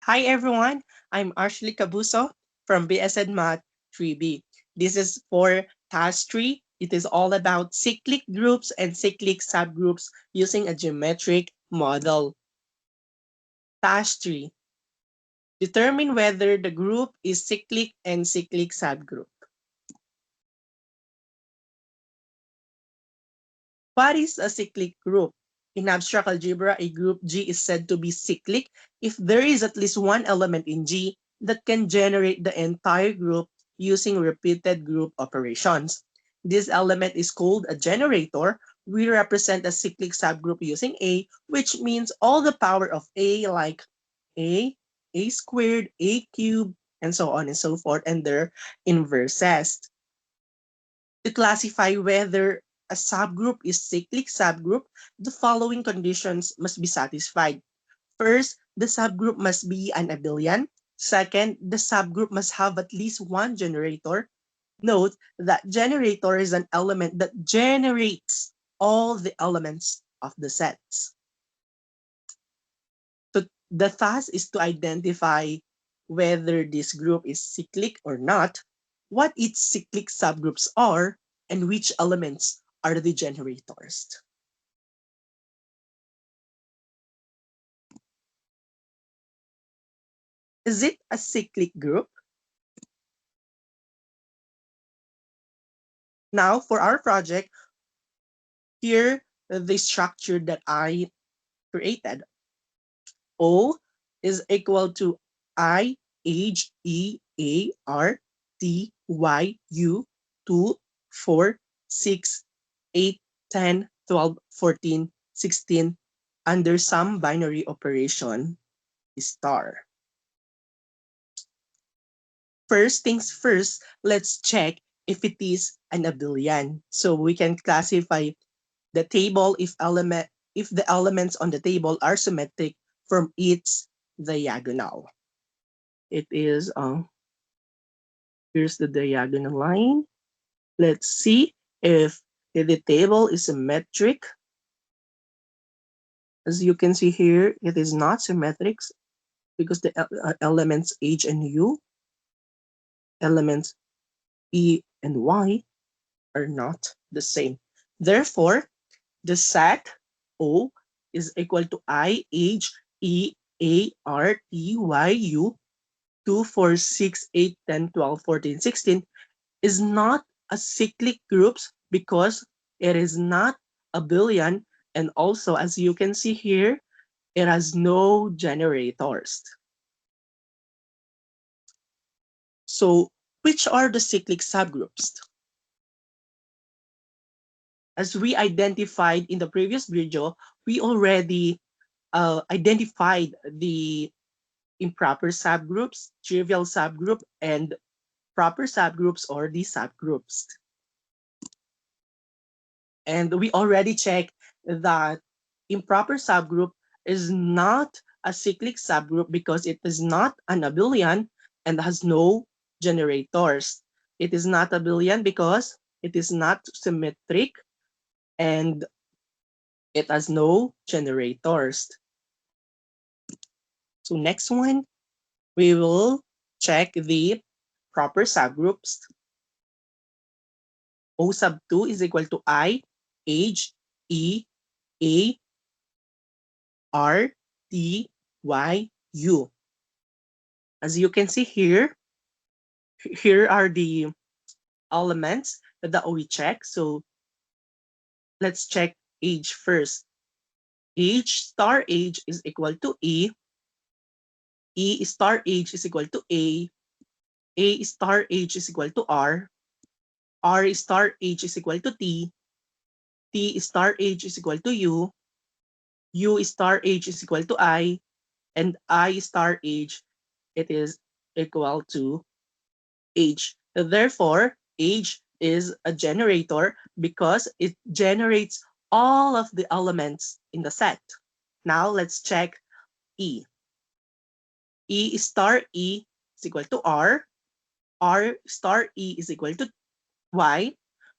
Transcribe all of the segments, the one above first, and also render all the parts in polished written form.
Hi everyone, I'm Ashley Cabuso from BSN Math 3B. This is for task 3. It is all about cyclic groups and cyclic subgroups using a geometric model. Task 3. Determine whether the group is cyclic and cyclic subgroup. What is a cyclic group? In abstract algebra, a group G is said to be cyclic if there is at least one element in G that can generate the entire group using repeated group operations. This element is called a generator. We represent a cyclic subgroup using A, which means all the power of A like A, A squared, A cubed, and so on and so forth, and their inverses. To classify whether a subgroup is cyclic subgroup, the following conditions must be satisfied. First, the subgroup must be an abelian. Second, the subgroup must have at least one generator. Note that generator is an element that generates all the elements of the sets. So the task is to identify whether this group is cyclic or not, what its cyclic subgroups are, and which elements are the generators. Is it a cyclic group? Now, for our project, here the structure that I created. O is equal to I, age, E, A, R, T, Y, U, 2, 4, 6, 8, 10, 12, 14, 16, under some binary operation, star. First things first, let's check if it is an abelian. So we can classify the table if the elements on the table are symmetric from its diagonal. It is here's the diagonal line. Let's see if the table is symmetric. As you can see here, it is not symmetric because the elements H and U, elements E and Y are not the same. Therefore, the set O is equal to I, H, E, A, R, T, Y, U, 2, 4, 6, 8, 10, 12, 14, 16 is not a cyclic groups because it is not abelian, and also as you can see here, it has no generators. So which are the cyclic subgroups? As we identified in the previous video, we already identified the improper subgroups, trivial subgroup, and proper subgroups or the subgroups. And we already checked that improper subgroup is not a cyclic subgroup because it is not an abelian and has no generators. It is not abelian because it is not symmetric and it has no generators. So next one, we will check the proper subgroups. O sub 2 is equal to I, age, E, A, R, T, Y, U. As you can see here, here are the elements that we check. So let's check age first. Age star age is equal to E. E star age is equal to A. A star age is equal to R. R star age is equal to T. T star age is equal to U. U star age is equal to I. And I star age, it is equal to age. Therefore, age is a generator because it generates all of the elements in the set. Now let's check E. E star E is equal to R. R star E is equal to Y.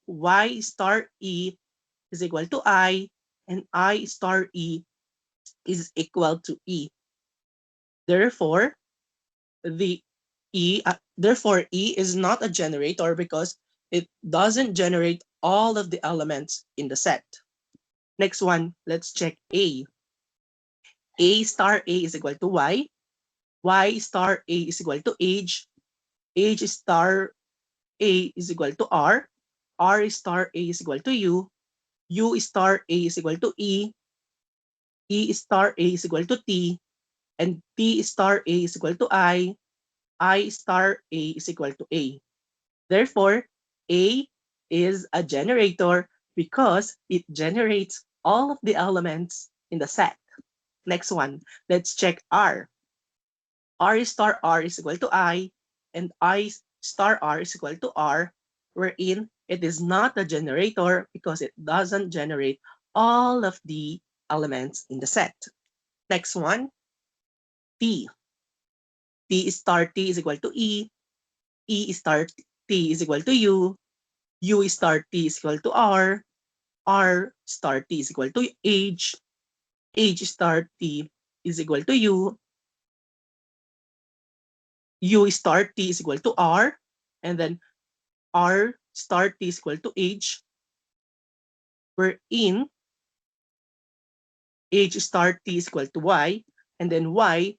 Y star E is equal to I. And I star E is equal to E. Therefore, therefore E is not a generator because it doesn't generate all of the elements in the set. Next one, let's check A. A star A is equal to Y star A is equal to age star A is equal to R star A is equal to U star A is equal to E star A is equal to T, and T star A is equal to I star A is equal to A. Therefore, A is a generator because it generates all of the elements in the set. Next one, let's check R. R star R is equal to I, and I star R is equal to R, wherein it is not a generator because it doesn't generate all of the elements in the set. Next one, T. T star T is equal to E star T is equal to U star T is equal to R star T is equal to H star T is equal to U star T is equal to R, and then R star T is equal to H, wherein H star T is equal to Y, and then Y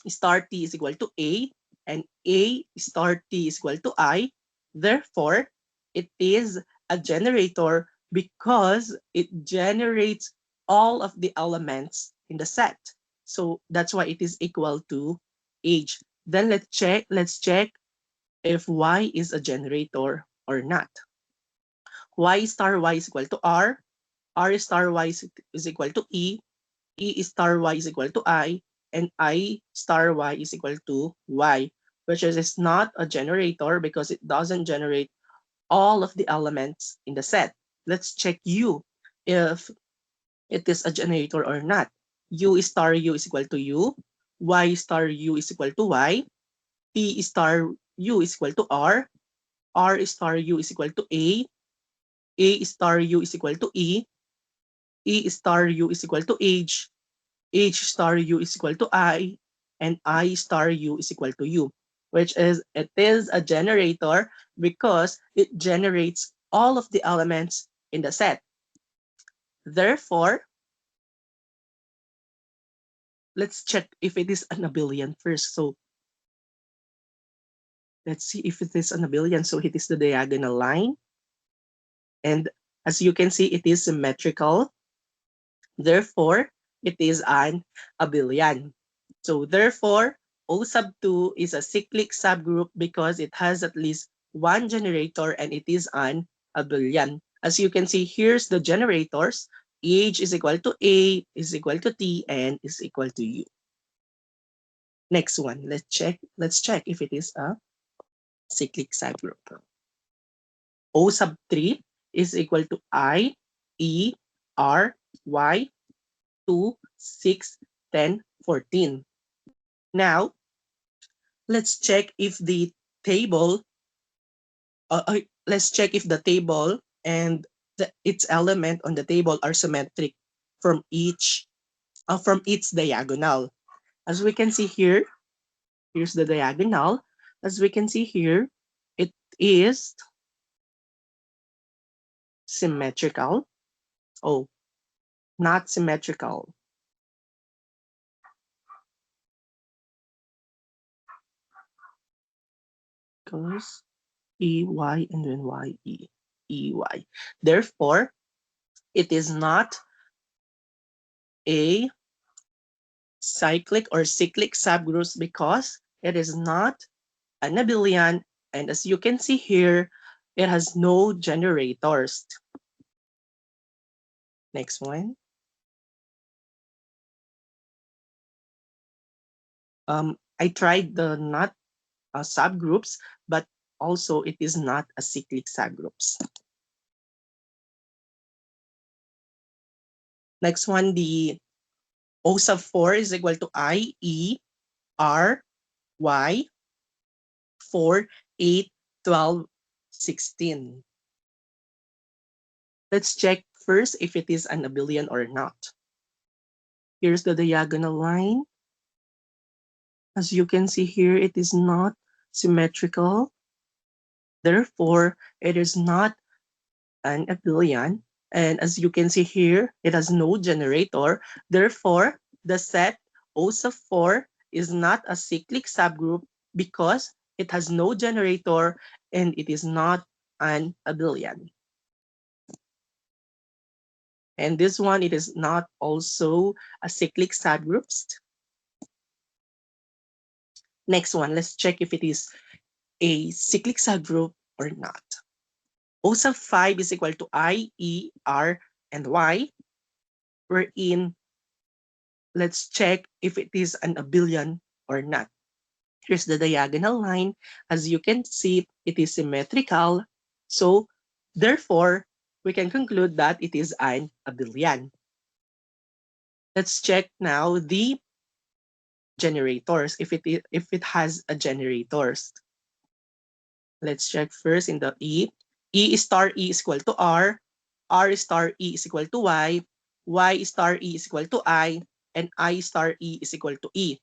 star T is equal to A, and A star T is equal to I. Therefore, it is a generator because it generates all of the elements in the set. So that's why it is equal to H. Then let's check if Y is a generator or not. Y star Y is equal to R star Y is equal to E star Y is equal to and I star Y is equal to Y, which is not a generator because it doesn't generate all of the elements in the set. Let's check U if it is a generator or not. U star U is equal to Y star U is equal to Y, T star U is equal to R star U is equal to A star U is equal to E star U is equal to H star U is equal to and I star U is equal to U, which is it is a generator because it generates all of the elements in the set. Therefore, let's check if it is an abelian first. So let's see if it is an abelian. So it is the diagonal line. And as you can see, it is symmetrical. Therefore, it is an abelian. So therefore, O sub 2 is a cyclic subgroup because it has at least one generator and it is an abelian. As you can see, here's the generators. H is equal to A, is equal to T, and is equal to U. Next one, let's check if it is a cyclic subgroup. O sub 3 is equal to I, E, R, Y, 2, 6, 10, 14. Now, let's check if the table, let's check if the table and its element on the table are symmetric from from its diagonal. As we can see here, here's the diagonal. As we can see here, it is symmetrical. Oh, not symmetrical. Because EY and then YE, EY. Therefore, it is not a cyclic or cyclic subgroups because it is not an abelian, and as you can see here, it has no generators. Next one. I tried the not subgroups, but also it is not a cyclic subgroups. Next one, the O sub 4 is equal to I, E, R, Y, 4, 8, 12, 16. Let's check first if it is an abelian or not. Here's the diagonal line. As you can see here, it is not symmetrical. Therefore, it is not an abelian. And as you can see here, it has no generator. Therefore, the set O sub 4 is not a cyclic subgroup because it has no generator and it is not an abelian. And this one, it is not also a cyclic subgroups. Next one, let's check if it is a cyclic subgroup or not. O sub 5 is equal to I, E, R, and Y, wherein let's check if it is an abelian or not. Here's the diagonal line. As you can see, it is symmetrical. So, therefore, we can conclude that it is an abelian. Let's check now the generators, if it has a generators. Let's check first in the E. E star E is equal to R star E is equal to Y star E is equal to I, and I star E is equal to E.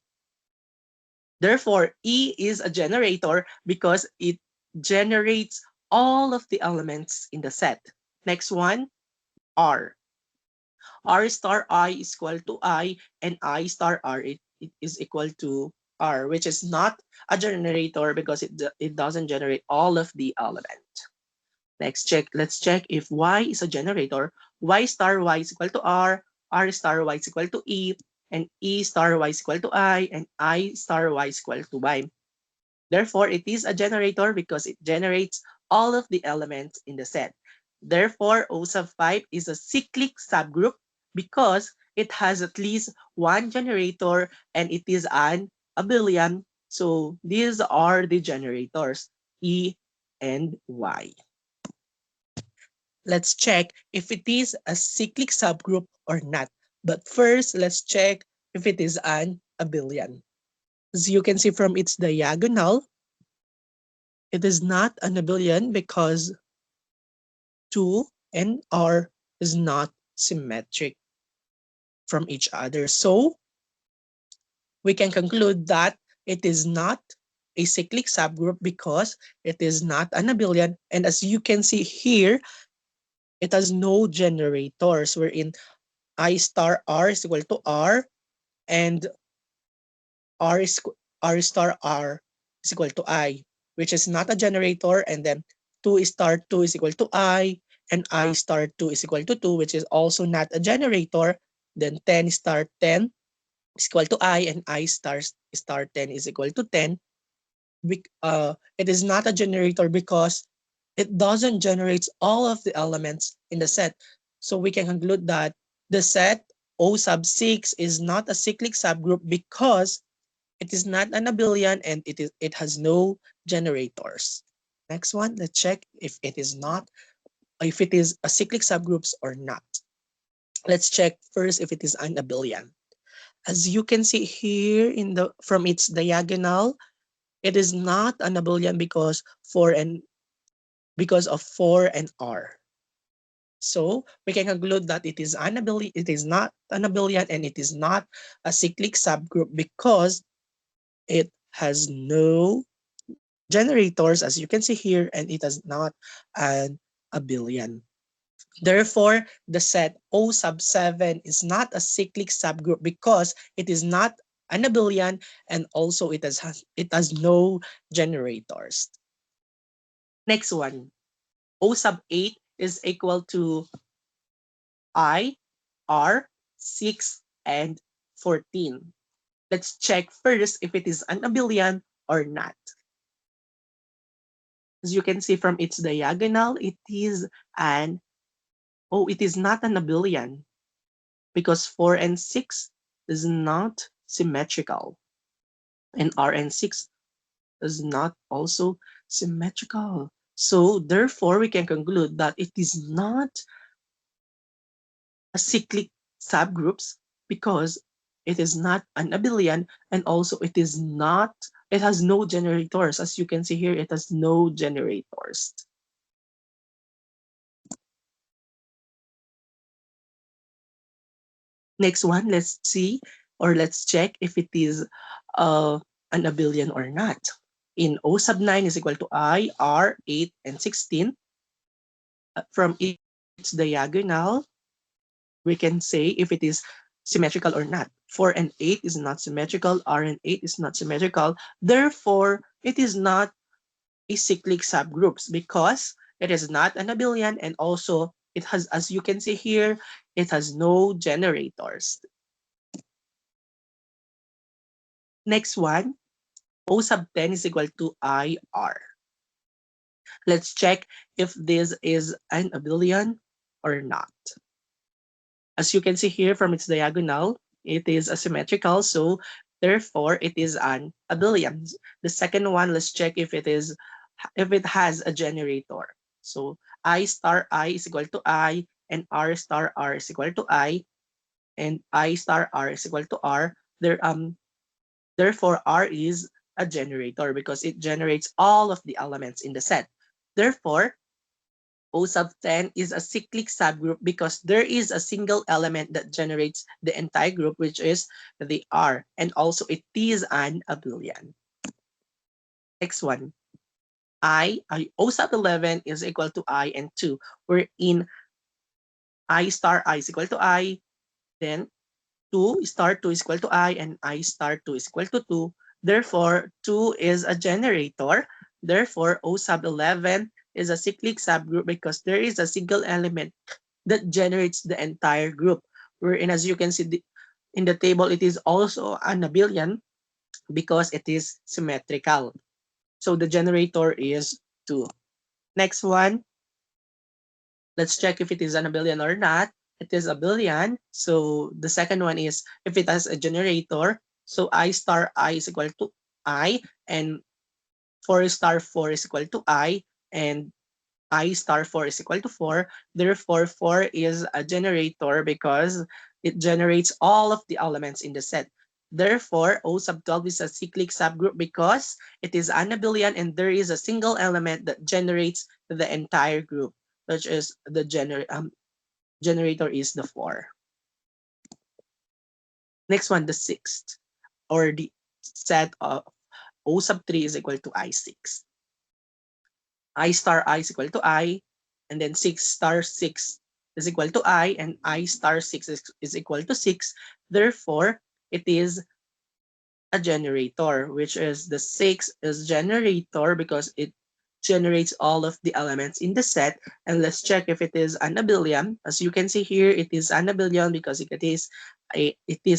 Therefore, E is a generator because it generates all of the elements in the set. Next one, R. R star I is equal to I, and I star R it is equal to R, which is not a generator because it doesn't generate all of the element. Let's check if Y is a generator. Y star Y is equal to R star Y is equal to E, and E star Y is equal to I, and I star Y is equal to Y. Therefore, it is a generator because it generates all of the elements in the set. Therefore, O sub 5 is a cyclic subgroup because it has at least one generator and it is an abelian. So these are the generators, E and Y. Let's check if it is a cyclic subgroup or not. But first, let's check if it is an abelian. As you can see from its diagonal, it is not an abelian because 2 and R is not symmetric from each other. So we can conclude that it is not a cyclic subgroup because it is not an abelian. And as you can see here, it has no generators wherein I star R is equal to R and R is R star R is equal to I, which is not a generator, and then 2 star 2 is equal to and I star 2 is equal to 2, which is also not a generator. Then 10 star 10 is equal to and I star 10 is equal to 10. It is not a generator because it doesn't generate all of the elements in the set. So we can conclude that the set O sub 6 is not a cyclic subgroup because it is not an abelian and it has no generators. Next one, let's check if it is a cyclic subgroups or not. Let's check first if it is an abelian. As you can see here from its diagonal, it is not an abelian because of 4 and R. So we can conclude that it is not an abelian and it is not a cyclic subgroup because it has no generators, as you can see here, and it is not an abelian. Therefore, the set O sub 7 is not a cyclic subgroup because it is not an abelian and also it has no generators. Next one, O sub 8 is equal to I, R, 6, and 14. Let's check first if it is an abelian or not. As you can see from its diagonal, it is not an abelian because 4 and 6 is not symmetrical and R and 6 is not also symmetrical. So therefore, we can conclude that it is not a cyclic subgroups because it is not an abelian and also it has no generators. As you can see here, it has no generators. Next one, let's check if it is an abelian or not. In O sub 9 is equal to I, R, 8, and 16. From its diagonal, we can say if it is symmetrical or not. 4 and 8 is not symmetrical, R and 8 is not symmetrical. Therefore, it is not a cyclic subgroups because it is not an abelian, and also it has, as you can see here, it has no generators. Next one, O sub 10 is equal to IR. Let's check if this is an abelian or not. As you can see here from its diagonal, it is asymmetrical, so therefore it is an abelian. The second one, let's check if it has a generator. So I star I is equal to I, and R star R is equal to I, and I star R is equal to R. Therefore R is a generator because it generates all of the elements in the set. Therefore, O sub 10 is a cyclic subgroup because there is a single element that generates the entire group, which is the R, and also it is an abelian. Next one, O sub 11 is equal to I and 2, wherein I star I is equal to I, then 2 star 2 is equal to I, and I star 2 is equal to 2. Therefore, 2 is a generator. Therefore, O sub 11 is a cyclic subgroup because there is a single element that generates the entire group. Wherein, as you can see in the table, it is also an abelian because it is symmetrical. So the generator is 2. Next one, let's check if it is an abelian or not. It is abelian. So the second one is if it has a generator. So I star I is equal to I, and 4 star 4 is equal to I, and I star 4 is equal to 4. Therefore, 4 is a generator because it generates all of the elements in the set. Therefore, O sub 12 is a cyclic subgroup because it is an abelian and there is a single element that generates the entire group, which is the generator is the 4. Next one, the sixth, or the set of O sub 3 is equal to I6. I star I is equal to I, and then 6 star 6 is equal to I, and I star 6 is equal to 6. Therefore, it is a generator, which is the 6 is generator because it generates all of the elements in the set. And let's check if it is an abelian. As you can see here, it is an abelian because it is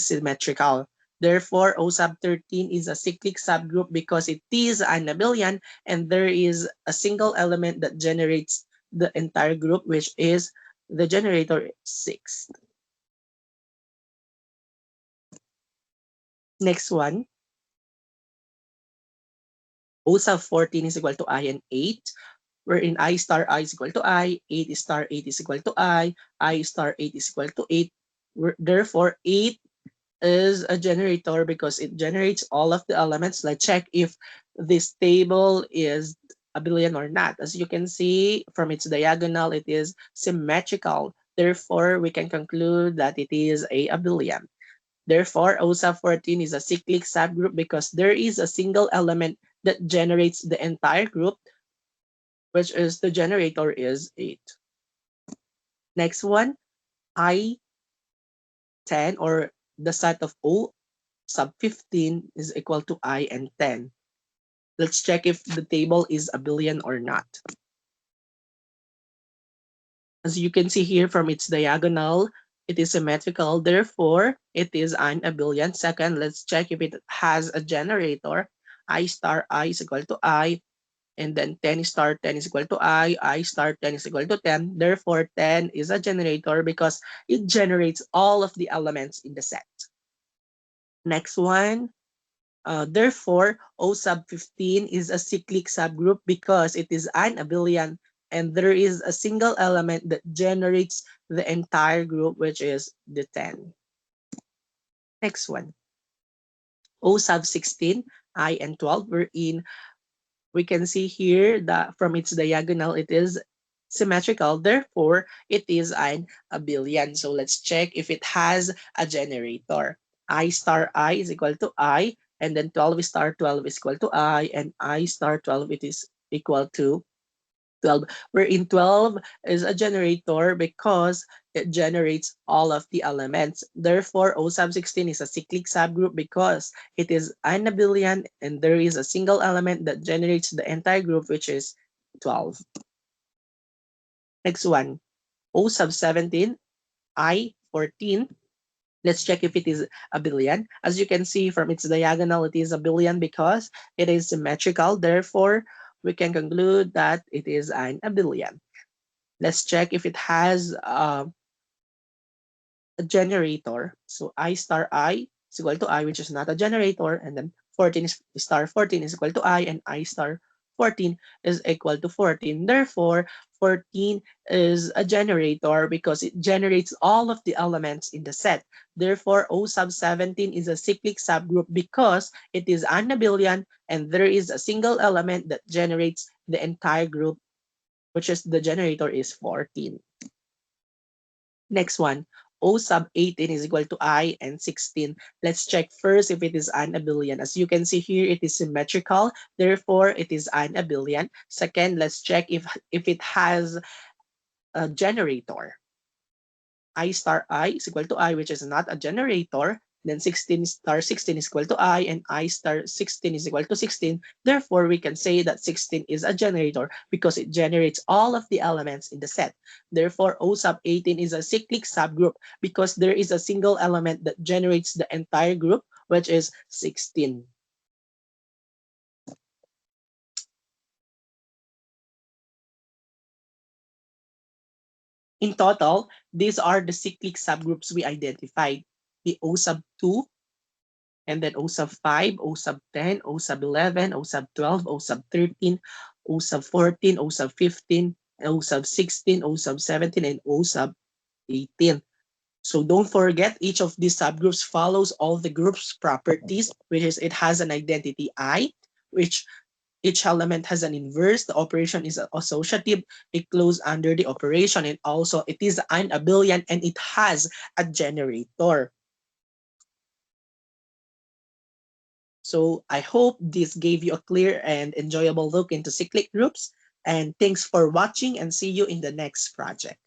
symmetrical. Therefore, O sub 13 is a cyclic subgroup because it is an abelian and there is a single element that generates the entire group, which is the generator 6. Next one, O sub 14 is equal to I and 8, wherein I star I is equal to I, 8 star 8 is equal to I star 8 is equal to 8. Therefore, 8 is a generator because it generates all of the elements. Let's check if this table is abelian or not. As you can see from its diagonal, it is symmetrical. Therefore, we can conclude that it is a abelian. Therefore, O sub 14 is a cyclic subgroup because there is a single element that generates the entire group, which is the generator is 8. Next one, I10, or the set of O sub 15 is equal to I and 10. Let's check if the table is abelian or not. As you can see here from its diagonal, it is symmetrical. Therefore, it is an abelian. Second, let's check if it has a generator. I star I is equal to I, and then 10 star 10 is equal to I star 10 is equal to 10. Therefore, 10 is a generator because it generates all of the elements in the set. Next one, therefore, O sub 15 is a cyclic subgroup because it is an abelian and there is a single element that generates the entire group, which is the 10. Next one, O sub 16, I and 12, wherein we can see here that from its diagonal, it is symmetrical. Therefore, it is an abelian. So let's check if it has a generator. I star I is equal to I, and then 12 star 12 is equal to I, and I star 12 it is equal to 12, wherein 12 is a generator because it generates all of the elements. Therefore, O sub 16 is a cyclic subgroup because it is an abelian and there is a single element that generates the entire group, which is 12. Next one, O sub 17, I 14. Let's check if it is abelian. As you can see from its diagonal, it is abelian because it is symmetrical. Therefore, we can conclude that it is an abelian. Let's check if it has a generator. So I star I is equal to I, which is not a generator, and then 14 is star 14 is equal to I, and I star 14 is equal to 14. Therefore, 14 is a generator because it generates all of the elements in the set. Therefore, O sub 17 is a cyclic subgroup because it is an abelian and there is a single element that generates the entire group, which is the generator is 14. Next one, O sub 18 is equal to I and 16. Let's check first if it is an abelian. As you can see here, it is symmetrical. Therefore, it is an abelian. Second, let's check if it has a generator. I star I is equal to I, which is not a generator. Then 16 star 16 is equal to I, and I star 16 is equal to 16. Therefore, we can say that 16 is a generator because it generates all of the elements in the set. Therefore, O sub 18 is a cyclic subgroup because there is a single element that generates the entire group, which is 16. In total, these are the cyclic subgroups we identified. The O sub 2, and then O sub 5, O sub 10, O sub 11, O sub 12, O sub 13, O sub 14, O sub 15, O sub 16, O sub 17, and O sub 18. So don't forget, each of these subgroups follows all the group's properties, which is it has an identity I, which each element has an inverse, the operation is associative, it closes under the operation, and also it is an abelian and it has a generator. So I hope this gave you a clear and enjoyable look into cyclic groups. And thanks for watching and see you in the next project.